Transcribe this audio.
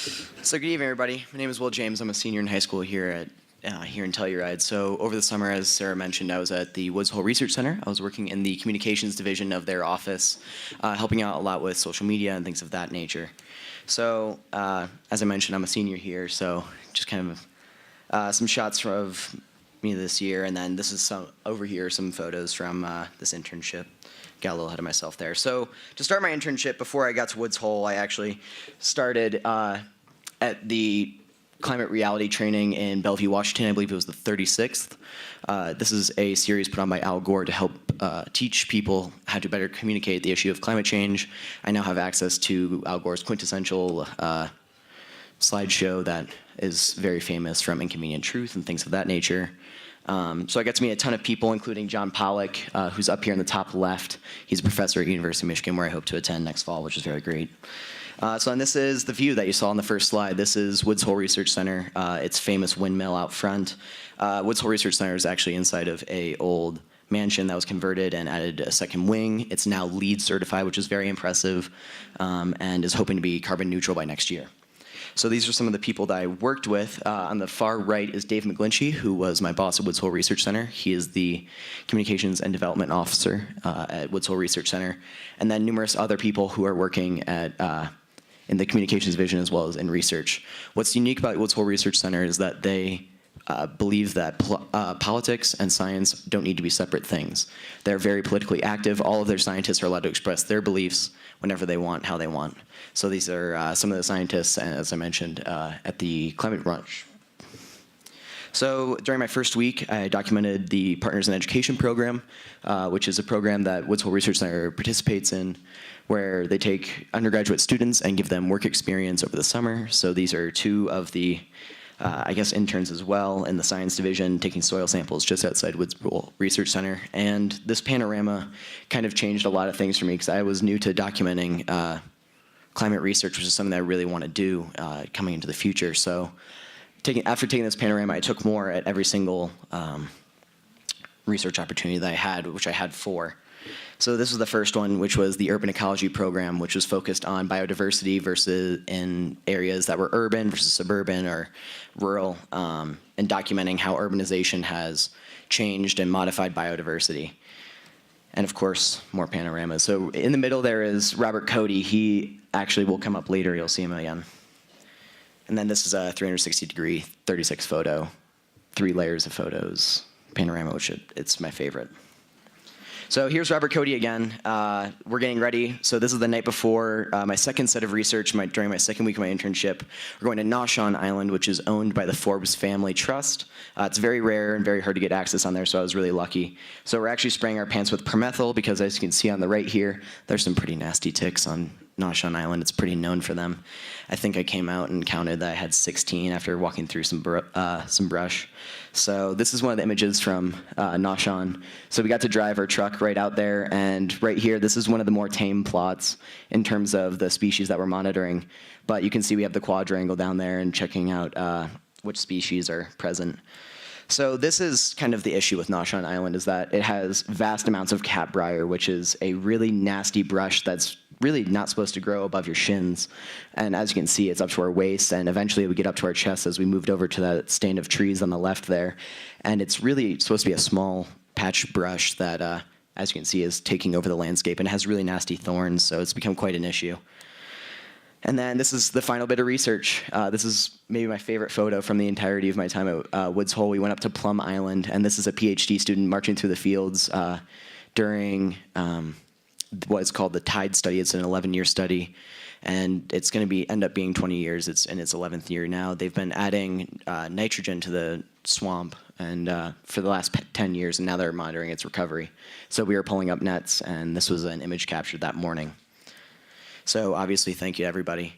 So good evening, everybody. My name is Will James. I'm a senior in high school here in Telluride. So over the summer, as Sarah mentioned, I was at the Woods Hole Research Center. I was working in the communications division of their office, helping out a lot with social media and things of that nature. So as I mentioned, I'm a senior here, so just kind of some shots of me this year, and then this is some photos from this internship. Got a little ahead of myself there. So to start my internship, before I got to Woods Hole, I actually started at the climate reality training in Bellevue, Washington. I believe it was the 36th. This is a series put on by Al Gore to help teach people how to better communicate the issue of climate change. I now have access to Al Gore's quintessential slideshow that is very famous from Inconvenient Truth and things of that nature. So I got to meet a ton of people, including John Pollock, who's up here in the top left. He's a professor at University of Michigan, where I hope to attend next fall, which is very great. So and this is the view that you saw on the first slide. This is Woods Hole Research Center, its famous windmill out front. Woods Hole Research Center is actually inside of an old mansion that was converted and added a second wing. It's now LEED certified, which is very impressive, and is hoping to be carbon neutral by next year. So these are some of the people that I worked with. On the far right is Dave McGlinchey, who was my boss at Woods Hole Research Center. He is the Communications and Development Officer at Woods Hole Research Center. And then numerous other people who are working at in the communications division as well as in research. What's unique about Woods Hole Research Center is that they believe that politics and science don't need to be separate things. They're very politically active. All of their scientists are allowed to express their beliefs whenever they want, how they want. So these are some of the scientists, as I mentioned, at the Climate Brunch. So during my first week, I documented the Partners in Education program, which is a program that Woods Hole Research Center participates in, where they take undergraduate students and give them work experience over the summer. So these are two of the I guess interns as well in the science division, taking soil samples just outside Woods Hole Research Center. And this panorama kind of changed a lot of things for me because I was new to documenting climate research, which is something that I really want to do coming into the future. So after taking this panorama, I took more at every single research opportunity that I had, which I had 4. So this was the first one, which was the urban ecology program, which was focused on biodiversity versus in areas that were urban versus suburban or rural, and documenting how urbanization has changed and modified biodiversity. And of course, more panoramas. So in the middle there is Robert Cody. He actually will come up later. You'll see him again. And then this is a 360-degree 36 photo, 3 layers of photos, panorama, which it's my favorite. So here's Robert Cody again. We're getting ready. So this is the night before my second set of research during my second week of my internship. We're going to Noshawn Island, which is owned by the Forbes Family Trust. It's very rare and very hard to get access on there, so I was really lucky. So we're actually spraying our pants with permethyl because, as you can see on the right here, there's some pretty nasty ticks on Noshawn Island. It's pretty known for them. I think I came out and counted that I had 16 after walking through some brush. So this is one of the images from Noshawn. So we got to drive our truck right out there, and right here, this is one of the more tame plots in terms of the species that we're monitoring. But you can see we have the quadrangle down there and checking out which species are present. So this is kind of the issue with Noshawn Island, is that it has vast amounts of catbrier, which is a really nasty brush that's really not supposed to grow above your shins. And as you can see, it's up to our waist, and eventually we get up to our chest as we moved over to that stand of trees on the left there. And it's really supposed to be a small patch brush that, as you can see, is taking over the landscape and has really nasty thorns, so it's become quite an issue. And then this is the final bit of research. This is maybe my favorite photo from the entirety of my time at Woods Hole. We went up to Plum Island, and this is a PhD student marching through the fields during what's called the TIDE study. It's an 11-year study, and it's going to end up being 20 years. It's in its 11th year now. They've been adding nitrogen to the swamp and for the last 10 years, and now they're monitoring its recovery. So we were pulling up nets, and this was an image captured that morning. So obviously, thank you, everybody.